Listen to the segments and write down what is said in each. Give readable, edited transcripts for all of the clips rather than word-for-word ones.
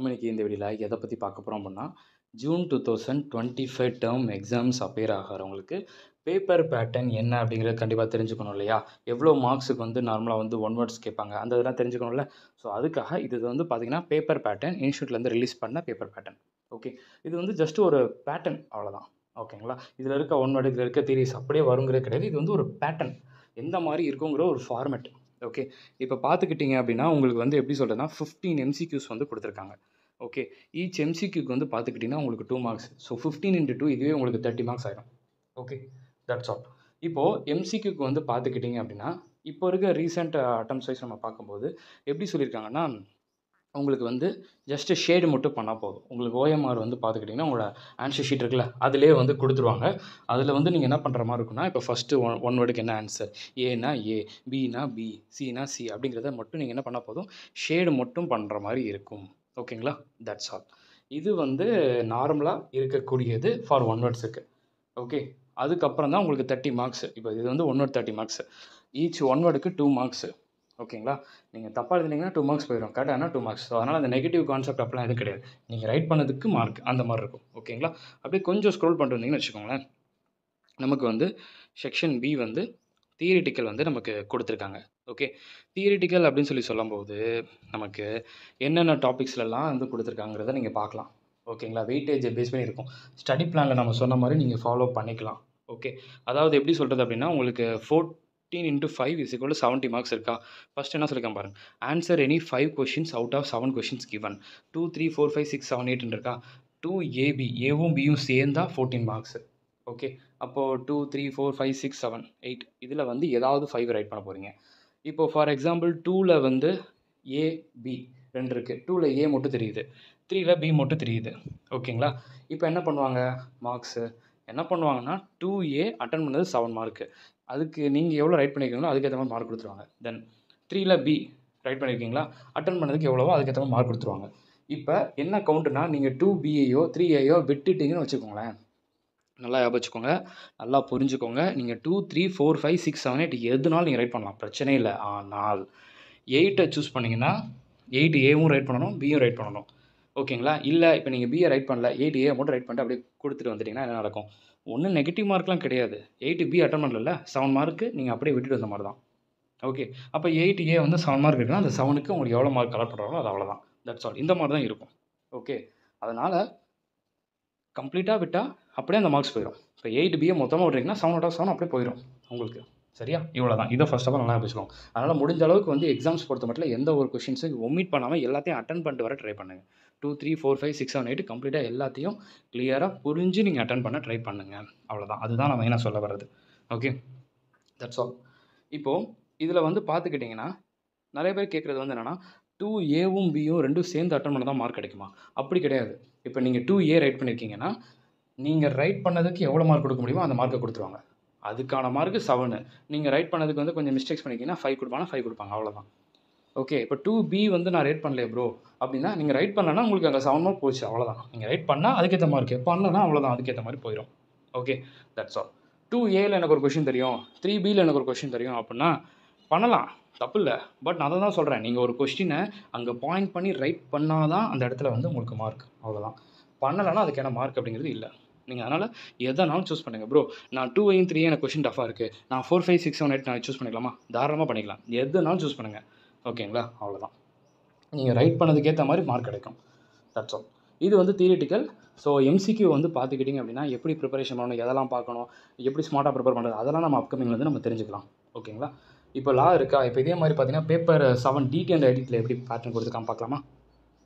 நம்ம இன்னைக்கு இந்த வீடியோவில் எதை பற்றி பார்க்க போகிறோம் அப்படின்னா ஜூன் 2025 டேர்ம் எக்ஸாம்ஸ் அப்பியர் ஆகிறவங்களுக்கு பேப்பர் பேட்டர்ன் என்ன அப்படிங்கிறது கண்டிப்பாக தெரிஞ்சுக்கணும் இல்லையா? எவ்வளோ மார்க்ஸுக்கு வந்து நார்மலாக வந்து ஒன் வேர்ட்ஸ் கேட்பாங்க அந்த இதெல்லாம் தெரிஞ்சுக்கணும்ல. ஸோ அதுக்காக இது வந்து பார்த்தீங்கன்னா பேப்பர் பேட்டர்ன் இன்ஸ்டியூட்லேருந்து ரிலீஸ் பண்ண பேப்பர் பேட்டர்ன். ஓகே, இது வந்து ஜஸ்ட் ஒரு பேட்டர்ன் அவ்வளோதான். ஓகேங்களா? இதில் இருக்க ஒன் வேர்டு இதில் இருக்க தியரிஸ் அப்படியே வருங்கிறது கிடையாது. இது வந்து ஒரு பேட்டர்ன் எந்த மாதிரி இருக்குங்கிற ஒரு ஃபார்மேட். ஓகே, இப்போ பார்த்துக்கிட்டிங்க அப்படின்னா உங்களுக்கு வந்து எப்படி சொல்கிறதுனா 15 எம்சிக்யூஸ் வந்து கொடுத்துருக்காங்க. ஓகே, ஈச் எம்சிக்யூக்கு வந்து பார்த்துக்கிட்டிங்கன்னா உங்களுக்கு 2 மார்க்ஸ். ஸோ 15 × 2 இதுவே உங்களுக்கு 30 மார்க்ஸ் ஆகிடும். Okay, that's all. இப்போது எம்சிக்யூக்கு வந்து பார்த்துக்கிட்டிங்க அப்படின்னா இப்போ இருக்க ரீசெண்ட் அட்டம்ஸ் வைஸ் நம்ம பார்க்கும்போது எப்படி சொல்லியிருக்காங்கன்னா உங்களுக்கு வந்து ஜஸ்ட்டு ஷேடு மட்டும் பண்ணால் போதும். உங்களுக்கு ஓஎம்ஆர் வந்து பார்த்துக்கிட்டிங்கன்னா உங்களோட ஆன்சர் ஷீட் இருக்குல்ல அதிலே வந்து கொடுத்துருவாங்க. அதில் வந்து நீங்கள் என்ன பண்ணுற மாதிரி இருக்குன்னா இப்போ ஃபஸ்ட்டு ஒன் வேர்டுக்கு என்ன ஆன்சர், ஏனா ஏ, பினா பி, சினா சி அப்படிங்கிறத மட்டும் நீங்கள் என்ன பண்ணால் போதும் ஷேடு மட்டும் பண்ணுற மாதிரி இருக்கும். ஓகேங்களா? That's all. இது வந்து நார்மலாக இருக்கக்கூடியது ஃபார் ஒன் வேர்ட்ஸுக்கு. ஓகே, அதுக்கப்புறம் தான் உங்களுக்கு 30 மார்க்ஸ். இப்போ இது வந்து one word 30 marks. Each one வேர்டுக்கு 2 மார்க்ஸ். ஓகேங்களா? நீங்கள் தப்பாக எழுதினீங்கன்னா 2 மார்க்ஸ் போயிடும், கரெக்டானா 2 மார்க்ஸ். ஸோ அதனால் அந்த நெகட்டிவ் கான்செப்ட் அப்படிலாம் எதுவும் கிடையாது. நீங்கள் ரைட் பண்ணதுக்கு மார்க் அந்த மாதிரி இருக்கும். ஓகேங்களா? அப்படியே கொஞ்சம் ஸ்க்ரோல் பண்ணிட்டு வந்தீங்கன்னு வச்சுக்கோங்களேன், நமக்கு வந்து செக்ஷன் பி வந்து தியரிட்டிக்கல் வந்து நமக்கு கொடுத்துருக்காங்க. ஓகே, தியரிட்டிக்கல் அப்படின்னு சொல்லும்போது நமக்கு என்னென்ன டாபிக்ஸ்லலாம் வந்து கொடுத்துருக்காங்கிறத நீங்கள் பார்க்கலாம். ஓகேங்களா? வெயிட்டேஜை பேஸ் பண்ணி இருக்கும். ஸ்டடி பிளானில் நம்ம சொன்ன மாதிரி நீங்கள் ஃபாலோ பண்ணிக்கலாம். ஓகே, அதாவது எப்படி சொல்கிறது அப்படின்னா உங்களுக்கு 14 × 5 = 70 மார்க்ஸ் இருக்கா? ஃபஸ்ட் என்ன சொல்லியிருக்காங்க பாருங்கள், answer any 5 questions out of 7 questions given. 2, 3, 4, 5, 6, 7, 8 இருக்கா? 2 ஏபி, ஏவும் பியும் சேர்ந்தா 14 மார்க்ஸ். ஓகே, அப்போது 2, 3, 4, 5, 6, 7, 8 இதில் வந்து ஏதாவது 5 ரைட் பண்ண போகிறீங்க. இப்போது ஃபார் எக்ஸாம்பிள் 2ல் வந்து ஏ பி 2 இருக்குது. 2ல் ஏ மட்டும் தெரியுது, 3ல் பி மட்டும் தெரியுது. ஓகேங்களா? இப்போ என்ன பண்ணுவாங்க மார்க்ஸு, என்ன பண்ணுவாங்கன்னா 2A அட்டன் பண்ணது 7 மார்க்கு. அதுக்கு நீங்கள் எவ்வளோ ரைட் பண்ணியிருக்கீங்களோ அதுக்கேற்ற மாதிரி மார்க் கொடுத்துருவாங்க. தென் 3ல் பி ரைட் பண்ணியிருக்கீங்களா, அட்டன் பண்ணதுக்கு எவ்வளவோ அதுக்கேற்ற மாதிரி மார்க் கொடுத்துருவாங்க. இப்போ என்ன கவுண்ட்டுனா நீங்கள் 2Bயோ 3Aயோ விட்டுட்டீங்கன்னு வச்சுக்கோங்களேன். நல்லா ஞாபகம் வச்சுக்கோங்க, நல்லா புரிஞ்சுக்கோங்க. நீங்கள் 2, 3, 4, 5, 6, 7, 8 எதுனாலும் நீங்கள் ரைட் பண்ணலாம், பிரச்சனை இல்லை. ஆனால் 8 சூஸ் பண்ணிங்கன்னா 8Aவும் ரைட் பண்ணணும், பியும் ரைட் பண்ணணும். ஓகேங்களா? இல்லை இப்போ நீங்கள் பியை ரைட் பண்ணல, 8A மட்டும் ரைட் பண்ணிட்டு அப்படியே கொடுத்துட்டு வந்துட்டிங்கன்னா என்ன நடக்கும்? ஒன்றும் நெகட்டிவ் மார்க்லாம் கிடையாது. 8B அட்டன் பண்ணல, 7 மார்க்கு நீங்கள் அப்படியே விட்டுட்டு வந்த மாதிரி தான். ஓகே, அப்போ 8A வந்து 7 மார்க் இருக்குன்னா அந்த 7க்கு உங்களுக்கு எவ்வளோ மார்க் கலெக்ட் பண்ணுறாங்களோ அது அவ்வளோதான். That's all. இந்த மாதிரி தான் இருக்கும். ஓகே, அதனால் கம்ப்ளீட்டாக விட்டால் அப்படியே அந்த மார்க்ஸ் போயிடும். இப்போ 8Bயை மொத்தமாக விட்றீங்கன்னா 7 out of 7 அப்படியே போயிடும் உங்களுக்கு. சரியா? இவ்வளோ தான். இதை ஃபர்ஸ்ட் ஆஃப் ஆல் நல்லா பேசுவோம். அதனால் முடிஞ்ச அளவுக்கு வந்து எக்ஸாம்ஸ் பொறுத்த மட்டும் எந்த ஒரு கொஷின்ஸும் ஒமிட் பண்ணாமல் எல்லாத்தையும் அட்டன் பண்ணிட்டு வர ட்ரை பண்ணுங்கள். 2, 3, 4, 5, 6, 7, 8 கம்ப்ளீட்டாக எல்லாத்தையும் கிளியராக புரிஞ்சு நீங்கள் அட்டன் பண்ண ட்ரை பண்ணுங்கள். அவ்வளோதான். அதுதான் நான் மெயினாக சொல்ல வர்றது. Okay, that's all. இப்போது இதில் வந்து பார்த்துக்கிட்டிங்கன்னா நிறைய பேர் கேட்குறது வந்து என்னென்னா 2Aவும் பியும் ரெண்டும் சேர்ந்து அட்டன் பண்ண தான் மார்க் கிடைக்குமா? அப்படி கிடையாது. இப்போ நீங்கள் 2A ரைட் பண்ணியிருக்கீங்கன்னா நீங்கள் ரைட் பண்ணதுக்கு எவ்வளோ மார்க் கொடுக்க முடியுமோ அந்த மார்க்கை கொடுத்துருவாங்க. அதுக்கான மார்க்கு 7. நீங்கள் ரைட் பண்ணதுக்கு வந்து கொஞ்சம் மிஸ்டேக்ஸ் பண்ணிக்கிங்கன்னா 5 கொடுப்பாங்க, 5 கொடுப்பாங்க, அவ்வளோதான். ஓகே, இப்போ 2B வந்து நான் ரைட் பண்ணலையே ப்ரோ அப்படின்னா நீங்கள் ரைட் பண்ணலன்னா உங்களுக்கு அங்கே 7 மார்க் போச்சு, அவ்வளோதான். நீங்கள் ரைட் பண்ணால் அதுக்கேற்ற மார்க்கு, பண்ணலன்னா அவ்வளோதான், அதுக்கேற்ற மாதிரி போயிடும். Okay, that's all. 2Aவில் எனக்கு ஒரு கொஷின் தெரியும், 3Bயில் எனக்கு ஒரு கொஷின் தெரியும் அப்படின்னா பண்ணலாம், தப்பு இல்லை. பட் நான் அதை தான் சொல்கிறேன், நீங்கள் ஒரு கொஸ்டினை அங்கே பாயிண்ட் பண்ணி ரைட் பண்ணால் தான் அந்த இடத்துல வந்து உங்களுக்கு மார்க், அவ்வளோதான். பண்ணலைன்னா அதுக்கான மார்க் அப்படிங்கிறது இல்லை. நீங்கள் அதனால் எதனாலும் சூஸ் பண்ணுங்கள். ப்ரோ நான் 2ஐயும் 3ஐயும் எனக்கு கொஷின் டஃபாக இருக்குது, நான் 4, 5, 6, 7, 8 நான் சூஸ் பண்ணிக்கலாமா? தாராளமாக பண்ணிக்கலாம். எதுனாலும் சூஸ் பண்ணுங்கள். ஓகேங்களா? அவ்வளோதான். நீங்கள் ரைட் பண்ணதுக்கேற்ற மாதிரி மார்க் கிடைக்கும். That's all. இது வந்து தியரிட்டிக்கல். ஸோ எம்சிக்யூ வந்து பார்த்துக்கிட்டிங்க அப்படின்னா எப்படி ப்ரிப்பரேஷன் பண்ணணும், எதெல்லாம் பார்க்கணும், எப்படி ஸ்மார்ட்டாக ப்ரிப்பேர் பண்ணுறது, அதெல்லாம் நம்ம அப்கமிங்கில் வந்து நம்ம தெரிஞ்சுக்கலாம். ஓகேங்களா? இப்போ லா இருக்கா, இப்போ இதே மாதிரி பார்த்தீங்கன்னா பேப்பர் 7 டிடி அண்ட் ஐடிடியில் எப்படி பேட்டர்ன் கொடுத்துருக்காம பார்க்கலாமா?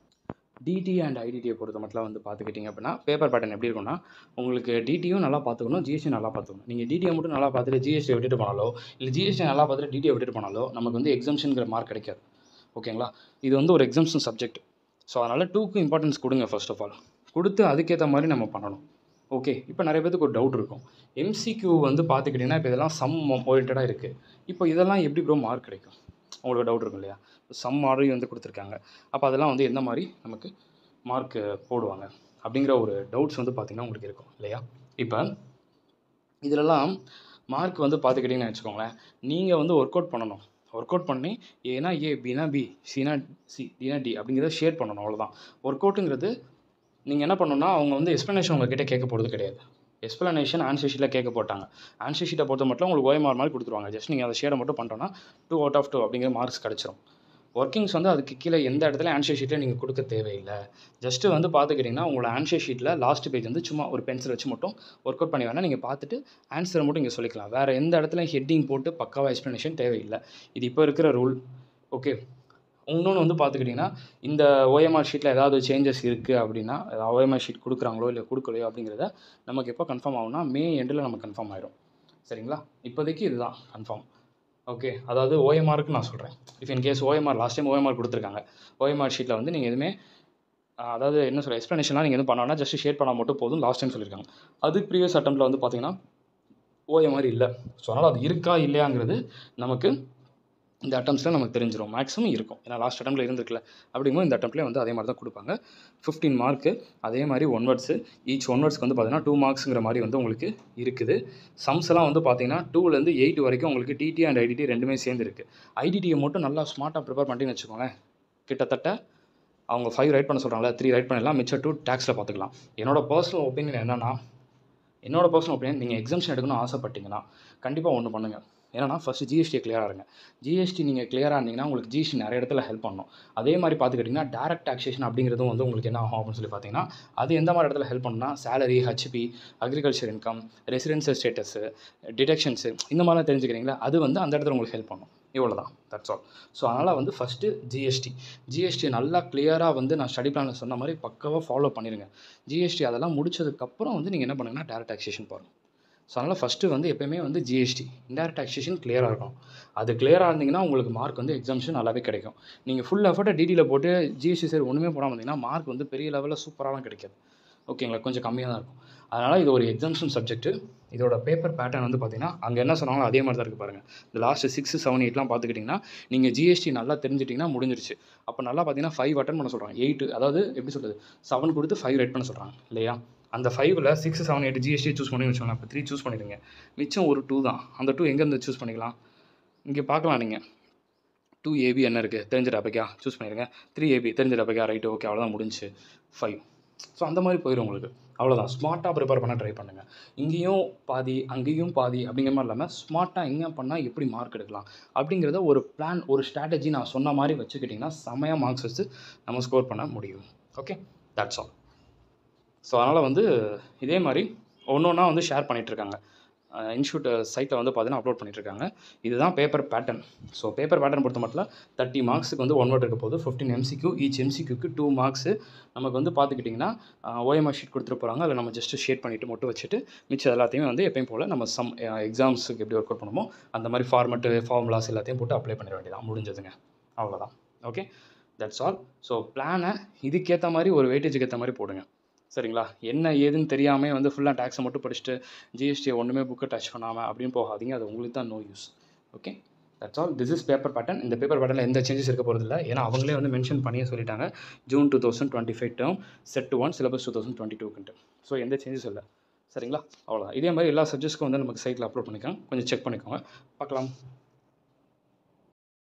டிடி அண்ட் ஐடிடியை பொறுத்த மட்டும் வந்து பார்த்துக்கிட்டிங்க அப்படின்னா பேப்பர் பேட்டர்ன் எப்படி இருக்குன்னா உங்களுக்கு டிடியும் நல்லா பார்த்துக்கணும், ஜிஎஸ்டி நல்லா பார்த்துக்கணும். நீங்கள் டிடியை மட்டும் நல்லா பார்த்துட்டு ஜிஎஸ்டியை விட்டுட்டு போனாலோ இல்லை ஜிஎஸ்டி நல்லா பார்த்துட்டு டிடியை விட்டுட்டு போனாலோ நமக்கு வந்து எக்ஸம்ஷனுங்கிற மார்க் கிடைக்காது. ஓகேங்களா? இது வந்து ஒரு எக்ஸம்ஷன் சப்ஜெக்ட். ஸோ அதனால் 2க்கு இம்பார்ட்டன்ஸ் கொடுங்க. ஃபர்ஸ்ட் ஆஃப் ஆல் கொடுத்து அதுக்கேற்ற மாதிரி நம்ம பண்ணணும். ஓகே, இப்போ நிறைய பேருக்கு ஒரு டவுட் இருக்கும், எம்சிக்யூ வந்து பார்த்துக்கிட்டிங்கன்னா இப்போ இதெல்லாம் சம் ஓரியன்டாக இருக்குது, இப்போ இதெல்லாம் எப்படி ப்ரோ மார்க் கிடைக்கும் உங்களுக்கு டவுட் இருக்கும் இல்லையா? சம் மாதிரி வந்து கொடுத்துருக்காங்க, அப்போ அதெல்லாம் வந்து எந்த மாதிரி நமக்கு மார்க்கு போடுவாங்க அப்படிங்கிற ஒரு டவுட்ஸ் வந்து பார்த்திங்கன்னா உங்களுக்கு இருக்கும் இல்லையா? இப்போ இதிலலாம் மார்க் வந்து பார்த்துக்கிட்டிங்கன்னு வச்சுக்கோங்களேன், நீங்கள் வந்து ஒர்க் அவுட் பண்ணணும். ஒர்க் அவுட் பண்ணி ஏனா ஏ, பினா பி, சினா சி, டினா டி அப்படிங்கிறத ஷேர் பண்ணணும், அவ்வளோதான். ஒர்க் அவுட்டுங்கிறது நீங்கள் என்ன பண்ணணும்னா, அவங்க வந்து எக்ஸ்ப்ளனேஷன் உங்ககிட்ட கேட்க போகிறது கிடையாது. எக்ஸ்ப்ளனேஷன் ஆன்சர் ஷீட்டில் கேட்க போட்டாங்க. ஆன்சர் ஷீட்டை பொறுத்த மட்டும் உங்களுக்கு ஓஎம்ஆர் மாதிரி கொடுத்துருவாங்க. ஜஸ்ட் நீங்கள் அதை ஷேரை மட்டும் பண்ணுறோன்னா 2 out of 2 அப்படிங்கிற மார்க்ஸ் கிடச்சிரும். ஒர்க்கிங்ஸ் வந்து அதுக்கு கீழே எந்த இடத்துல ஆன்சர் ஷீட்டில் நீங்கள் கொடுக்க தேவையில்லை. ஜஸ்ட்டு வந்து பார்த்துக்கிட்டிங்கன்னா உங்களோட ஆன்சர் ஷீட்டில் லாஸ்ட் பேஜ் வந்து சும்மா ஒரு பென்சில் வச்சு மட்டும் ஒர்க் அவுட் பண்ணி வேணால் நீங்கள் பார்த்துட்டு ஆன்சரை மட்டும் இங்கே சொல்லிக்கலாம். வேறு எந்த இடத்துல ஹெட்டிங் போட்டு பக்காவாக எக்ஸ்ப்ளனேஷன் தேவையில்லை. இது இப்போ இருக்கிற ரூல். ஓகே. இன்னொன்று வந்து பார்த்துக்கிட்டிங்கன்னா இந்த ஓஎம்ஆர் ஷீட்டில் ஏதாவது சேஞ்சஸ் இருக்குது அப்படின்னா, ஓஎம்ஆர் ஷீட் கொடுக்குறாங்களோ இல்லை கொடுக்கலையோ அப்படிங்கிறத நமக்கு எப்போ கன்ஃபார்ம் ஆகும்னா மே எண்டில் நமக்கு கன்ஃபார்ம் ஆயிரும். சரிங்களா? இப்போதைக்கு இதுதான் கன்ஃபார்ம். ஓகே. அதாவது ஓஎம்ஆருக்கு நான் சொல்கிறேன். If in case OMR last time OMR கொடுத்துருக்காங்க. ஓஎம்ஆர் ஷீட்டில் வந்து நீங்கள் எதுவுமே அதாவது என்ன சொல்ல எக்ஸ்ப்ளனேஷன்லாம் நீங்கள் எதுவும் பண்ணோன்னா ஜஸ்ட் ஷேர் பண்ணால் மட்டும் போதும் லாஸ்ட் டைம் சொல்லியிருக்காங்க. அதுக்கு ப்ரீவியஸ் அட்டெம்ப்ட்டில் வந்து பார்த்தீங்கன்னா ஓஎம்ஆர் இல்லை. ஸோ அதனால் அது இருக்கா இல்லையாங்கிறது நமக்கு இந்த அட்டெம்ப்ட்ஸில் நமக்கு தெரிஞ்சிடும். மேக்ஸிமம் இருக்கும். ஏன்னா லாஸ்ட் அட்டெம்ப்ட்டில் இருந்திருக்குல்ல. அப்படிங்கும்போது இந்த அட்டெம்ப்ட்லேயே வந்து அதே மாதிரி தான் கொடுப்பாங்க. 15 மார்க்கு. அதே மாதிரி 1 வேர்ட்ஸு. ஈச் 1 வேர்ட்ஸ்க்கு வந்து பார்த்தீங்கன்னா 2 மார்க்ஸுங்கிற மாதிரி வந்து உங்களுக்கு இருக்குது. சம்ஸ் எல்லாம் வந்து பார்த்தீங்கன்னா 2லேருந்து 8 வரைக்கும் உங்களுக்கு டிடி அண்ட் ஐடிடி ரெண்டுமே சேர்ந்துருக்கு. ஐடிடியை மட்டும் நல்லா ஸ்மார்ட்டாக ப்ரிப்பேர் பண்ணிட்டு வச்சுக்கோங்களேன். கிட்டத்தட்ட அவங்க 5 ரைட் பண்ண சொல்கிறாங்களா, 3 ரைட் பண்ணிடலாம். மிச்சம் 2 டேக்ஸில் பார்த்துக்கலாம். என்னோட பர்சனல் ஒப்பீனியன் என்னென்னா, நீங்கள் எக்ஸாம்ஷன் எடுக்கணும்னு ஆசைப்பட்டீங்கன்னா கண்டிப்பாக ஒன்று பண்ணுங்கள். ஏன்னா ஃபஸ்ட்டு ஜிஎஸ்டியை கிளியராக இருங்க. ஜிஎஸ்டி நீங்கள் கிளியராக இருந்தீங்கன்னா உங்களுக்கு ஜிஎஸ்டி நிறைய இடத்துல ஹெல்ப் பண்ணணும். அதே மாதிரி பார்த்துக்கிட்டிங்கன்னா டேரக்ட் டாக்ஸேஷன் அப்படிங்கிறதும் வந்து உங்களுக்கு என்ன ஆகும் அப்படின்னு சொல்லி பார்த்தீங்கன்னா, அது எந்த மாதிரி இடத்துல ஹெல்ப் பண்ணுன்னா salary, HP, agriculture income, residential status, deductions இந்த மாதிரிலாம் தெரிஞ்சுக்கிறீங்களா, அது வந்து அந்த இடத்துல உங்களுக்கு ஹெல்ப் பண்ணும். இவ்வளோ தான். That's all. ஸோ அதனால் வந்து ஃபஸ்ட்டு ஜிஎஸ்டி நல்லா கிளியராக வந்து நான் ஸ்டடி பிளானில் சொன்ன மாதிரி பக்காவாக ஃபாலோ பண்ணிடுங்க. ஜிஎஸ்டி அதெல்லாம் முடிச்சதுக்கப்புறம் வந்து நீங்கள் என்ன பண்ணுங்கன்னா டேரக்ட் டாக்ஸேஷன் பாருங்கள். ஸோ அதனால் ஃபஸ்ட்டு வந்து எப்போயுமே வந்து ஜிஎஸ்டி இன்டைரக்ட் டாக்ஸேஷன் கிளியராக இருக்கும். அது கிளியராக இருந்தீங்கன்னா உங்களுக்கு மார்க் வந்து எக்ஸாம்ஷன் நல்லாவே கிடைக்கும். நீங்கள் ஃபுல் எஃபர்ட்டை டிடியில் போட்டு ஜிஎஸ்டி சைடு ஒன்றுமே போடாமல் இருந்தீங்கன்னா மார்க் வந்து பெரிய லெவலில் சூப்பராகலாம் கிடைக்காது. ஓகேங்களா? கொஞ்சம் கம்மியாக தான் இருக்கும். அதனால் இது ஒரு எக்ஸாம்ஷன் சப்ஜெக்ட்டு. இதோட பேப்பர் பேட்டர்ன் வந்து பார்த்தீங்கன்னா அங்கே என்ன சொன்னாங்களோ அதே மாதிரி தான் இருக்குது பாருங்கள். இந்த லாஸ்ட்டு 6, 7, 8லாம் பார்த்துக்கிட்டிங்கன்னா நீங்கள் ஜிஎஸ்டி நல்லா தெரிஞ்சிட்டிங்கன்னா முடிஞ்சிருச்சு. அப்போ நல்லா பார்த்தீங்கன்னா 5 அட்டன் பண்ண சொல்கிறாங்க. 8 அதாவது எப்படி சொல்கிறது 7 கொடுத்து 5 ரைட் பண்ண சொல்கிறாங்க இல்லையா? அந்த 5ல் 6, 7, 8 ஜிஎஸ்டி சூஸ் பண்ணி வச்சுக்கோங்க. அப்போ 3 சூஸ் பண்ணிடுங்க. மிச்சம் ஒரு 2 தான். அந்த 2 எங்கேருந்து சூஸ் பண்ணிக்கலாம்? இங்கே பார்க்கலாம் நீங்கள். 2AB என்ன இருக்குது தெரிஞ்ச டாப்பிக்கா சூஸ் பண்ணிடுங்க. 3AB தெரிஞ்ச டாப்பிக்கா ரைட்டு ஓகே அவ்வளோதான் முடிஞ்சு 5. ஸோ அந்த மாதிரி போயிடும் உங்களுக்கு. அவ்வளோதான். ஸ்மார்ட்டாக ப்ரிப்பேர் பண்ண ட்ரை பண்ணுங்கள். இங்கேயும் பாதி அங்கேயும் பாதி அப்படிங்கிற மாதிரி இல்லாமல் ஸ்மார்ட்டாக எங்கே பண்ணால் எப்படி மார்க் எடுக்கலாம் அப்படிங்கிறத ஒரு பிளான் ஒரு ஸ்ட்ராட்டஜி நான் சொன்ன மாதிரி வச்சுக்கிட்டிங்கன்னா செம்மையாக மார்க்ஸ் வச்சு நம்ம ஸ்கோர் பண்ண முடியும். ஓகே. That's all. ஸோ அதனால் வந்து இதே மாதிரி ஒன்றா வந்து ஷேர் பண்ணிகிட்ருக்காங்க. இன்ஸ்டியூட் சைட்டில் வந்து பார்த்தீங்கன்னா அப்லோட் பண்ணிட்டுருக்காங்க. இதுதான் paper pattern. So paper pattern பொறுத்த மட்டும் 30 மார்க்ஸுக்கு வந்து 1 வேர்ட் இருக்க போது 15 எம்சிக்யூ. Each எம்சிக்யூக்கு 2 marks. நமக்கு வந்து பார்த்துக்கிட்டிங்கன்னா ஓஎம்ஆர் ஷீட் கொடுத்துட்டு போகிறாங்க. அதில் நம்ம ஜஸ்ட்டு ஷேட் பண்ணிவிட்டு மட்டும் வச்சுட்டு மிச்சம் எல்லாத்தையுமே வந்து எப்பயும் போல் நம்ம எக்ஸாம்ஸுக்கு எப்படி ஒர்க் அவுட் பண்ணுமோ அந்த மாதிரி ஃபார்முலாஸ் எல்லாத்தையும் போட்டு அப்ளை பண்ணிட வேண்டியதான். முடிஞ்சதுங்க. அவ்வளோதான். ஓகே. That's all. ஸோ பிளானை இதுக்கேற்ற மாதிரி ஒரு வெயிட்டேஜுக்கு ஏற்ற மாதிரி போடுங்க. சரிங்களா? என்ன ஏதுன்னு தெரியாமல் வந்து ஃபுல்லாக டேக்ஸை மட்டும் படிச்சுட்டு ஜிஎஸ்டியை ஒன்றுமே புக்கை டச் பண்ணாமல் அப்படின்னு போகாதீங்க. அது உங்களுக்கு தான் no use. Okay. That's all. This is paper pattern. இந்த பேப்பர் பேட்டர்னில் எந்த சேஞ்சஸ் இருக்க போகிறது இல்லை. ஏன்னா அவங்களே வந்து மென்ஷன் பண்ணியே சொல்லிட்டாங்க. ஜூன் 2025 டேர்ம் செட் 1 சிலபஸ் 2022க்குன்ட்டு. ஸோ எந்த சேஞ்சஸ் இல்லை. சரிங்களா? அவ்வளோதான். இதே மாதிரி எல்லா சப்ஜெக்ட்ஸ்க்கும் வந்து நமக்கு சைட்டில் அப்லோட் பண்ணிக்கோங்க. கொஞ்சம் செக் பண்ணிக்கோங்க. பார்க்கலாம்.